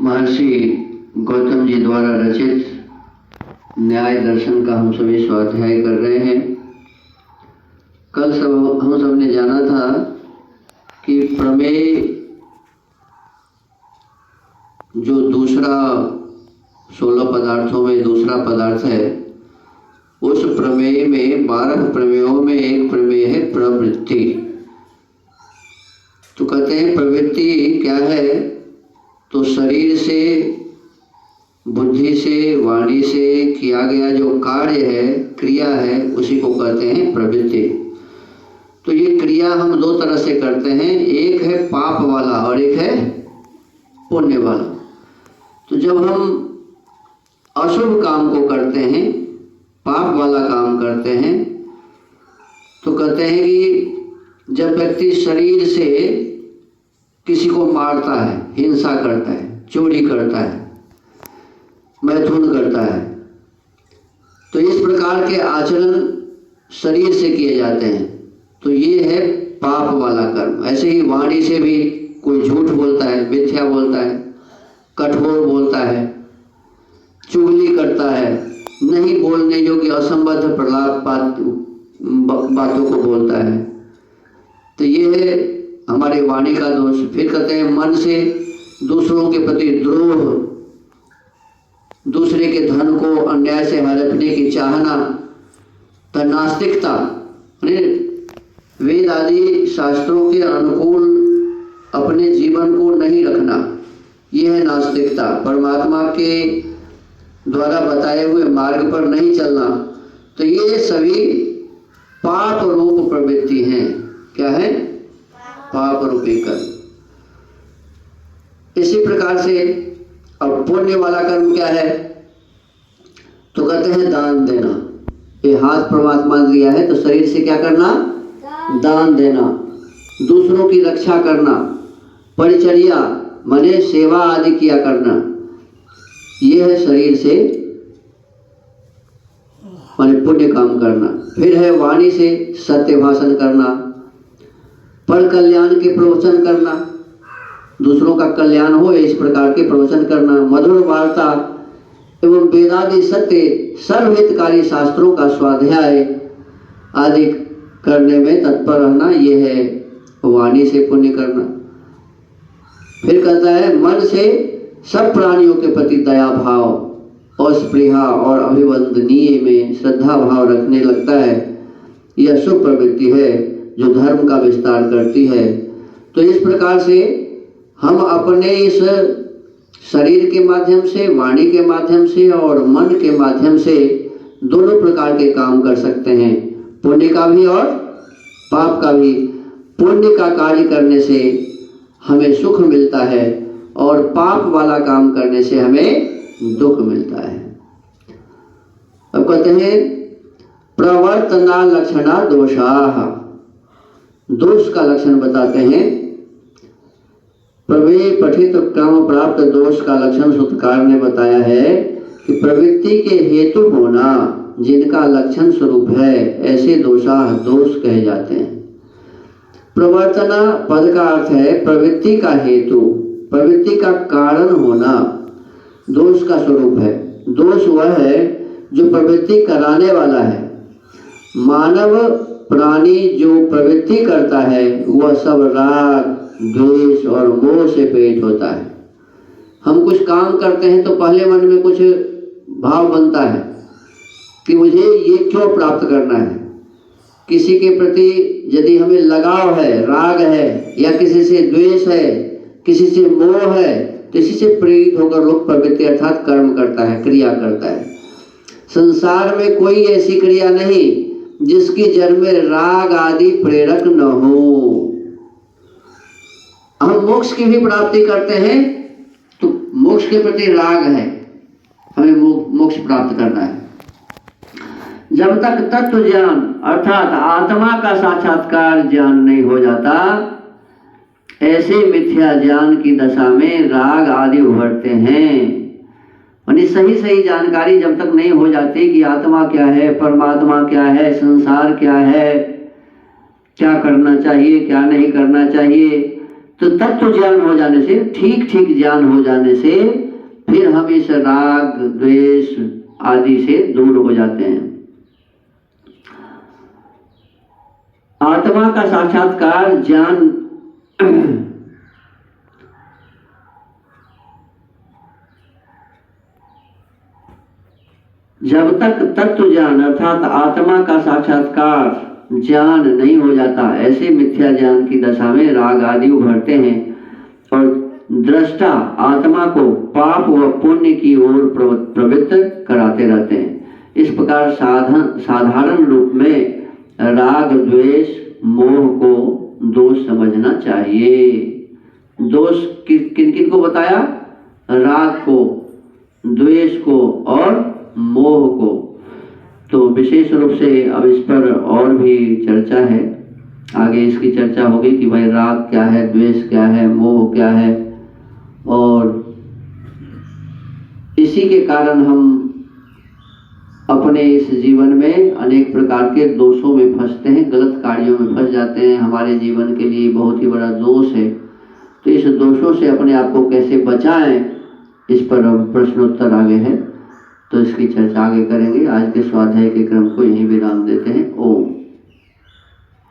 महर्षि गौतम जी द्वारा रचित न्याय दर्शन का हम सभी स्वाध्याय कर रहे हैं। कल हम सब ने जाना था कि प्रमेय जो दूसरा 16 पदार्थों में दूसरा पदार्थ है, उस प्रमेय में 12 प्रमेयों में एक प्रमेय है प्रवृत्ति। तो कहते हैं प्रवृत्ति क्या है? तो शरीर से, बुद्धि से, वाणी से किया गया जो कार्य है, क्रिया है, उसी को कहते हैं प्रवृत्ति। तो ये क्रिया हम दो तरह से करते हैं, एक है पाप वाला और एक है पुण्य वाला। तो जब हम अशुभ काम को करते हैं, पाप वाला काम करते हैं, तो कहते हैं कि जब व्यक्ति शरीर से किसी को मारता है, हिंसा करता है, चोरी करता है, मैथुन करता है, तो इस प्रकार के आचरण शरीर से किए जाते हैं, तो ये है पाप वाला कर्म। ऐसे ही वाणी से भी कोई झूठ बोलता है, मिथ्या बोलता है, कठोर बोलता है, चुगली करता है, नहीं बोलने योग्य असंबद्ध प्रलाप बातों को बोलता है, तो ये है हमारे वाणी का दोष। फिर कहते हैं मन से दूसरों के प्रति द्रोह, दूसरे के धन को अन्याय से हड़पने की चाहना, तो नास्तिकता, वेद आदि शास्त्रों के अनुकूल अपने जीवन को नहीं रखना, यह है नास्तिकता। परमात्मा के द्वारा बताए हुए मार्ग पर नहीं चलना, तो ये सभी पाप रूप प्रवृत्ति हैं। क्या है? पाप रूपी कर्म। इसी प्रकार से अब पुण्य वाला कर्म क्या है? तो कहते हैं दान देना। ये हाथ परमात्मा ने दिया है, तो शरीर से क्या करना? दान देना, दूसरों की रक्षा करना, परिचर्या माने सेवा आदि किया करना, यह है शरीर से माने पुण्य काम करना। फिर है वाणी से सत्य भाषण करना, पर कल्याण के प्रवचन करना, दूसरों का कल्याण हो इस प्रकार के प्रवचन करना, मधुर वार्ता एवं वेदादि सत्य सर्वहितकारी शास्त्रों का स्वाध्याय आदि करने में तत्पर रहना, यह है वाणी से पुण्य करना। फिर कहता है मन से सब प्राणियों के प्रति दया भाव और स्पृहा और अभिवंदनीय में श्रद्धा भाव रखने लगता है, यह शुभ प्रवृत्ति है जो धर्म का विस्तार करती है। तो इस प्रकार से हम अपने इस शरीर के माध्यम से, वाणी के माध्यम से और मन के माध्यम से दोनों प्रकार के काम कर सकते हैं, पुण्य का भी और पाप का भी। पुण्य का कार्य करने से हमें सुख मिलता है और पाप वाला काम करने से हमें दुख मिलता है। अब कहते हैं प्रवर्तना लक्षणा दोषाः। दोष का लक्षण बताते हैं। प्रमेय पठित क्रम प्राप्त दोष का लक्षण सूत्रकार ने बताया है कि प्रवृत्ति के हेतु होना जिनका लक्षण स्वरूप है, ऐसे दोषाः दोष कहे जाते हैं। प्रवर्तना पद का अर्थ है प्रवृत्ति का हेतु, प्रवृत्ति का कारण होना दोष का स्वरूप है। दोष वह है जो प्रवृत्ति कराने वाला है। मानव प्राणी जो प्रवृत्ति करता है वह सब राग, द्वेष और मोह से प्रेरित होता है। हम कुछ काम करते हैं तो पहले मन में कुछ भाव बनता है कि मुझे ये क्यों प्राप्त करना है। किसी के प्रति यदि हमें लगाव है, राग है, या किसी से द्वेष है, किसी से मोह है, तो इसी से प्रेरित होकर लोग प्रवृत्ति अर्थात कर्म करता है, क्रिया करता है। संसार में कोई ऐसी क्रिया नहीं जिसकी जड़ में राग आदि प्रेरक न हो। हम मोक्ष की भी प्राप्ति करते हैं तो मोक्ष के प्रति राग है, हमें मोक्ष प्राप्त करना है। जब तक तत्व ज्ञान अर्थात आत्मा का साक्षात्कार ज्ञान नहीं हो जाता, ऐसे मिथ्या ज्ञान की दशा में राग आदि उभरते हैं। यानी सही जानकारी जब तक नहीं हो जाती कि आत्मा क्या है, परमात्मा क्या है, संसार क्या है, क्या करना चाहिए, क्या नहीं करना चाहिए, तो तत्व ज्ञान हो जाने से, ठीक ठीक ज्ञान हो जाने से फिर हम इस राग द्वेष आदि से दूर हो जाते हैं। आत्मा का साक्षात्कार ज्ञान जब तक तत्व ज्ञान अर्थात आत्मा का साक्षात्कार ज्ञान नहीं हो जाता, ऐसे मिथ्या ज्ञान की दशा में राग आदि उभरते हैं और दृष्टा आत्मा को पाप व पुण्य की ओर प्रवृत्त कराते रहते हैं। इस प्रकार साधारण रूप में राग द्वेष मोह को दोष समझना चाहिए। दोष किन किन को बताया? राग को, द्वेष को और मोह को। तो विशेष रूप से अब इस पर और भी चर्चा है, आगे इसकी चर्चा होगी कि भाई राग क्या है, द्वेष क्या है, मोह क्या है, और इसी के कारण हम अपने इस जीवन में अनेक प्रकार के दोषों में फंसते हैं, गलत कार्यों में फंस जाते हैं। हमारे जीवन के लिए बहुत ही बड़ा दोष है। तो इस दोषों से अपने आप को कैसे बचाएं, इस पर प्रश्नोत्तर आगे है, तो इसकी चर्चा आगे करेंगे। आज के स्वाध्याय के क्रम को यहीं विराम देते हैं। ओम।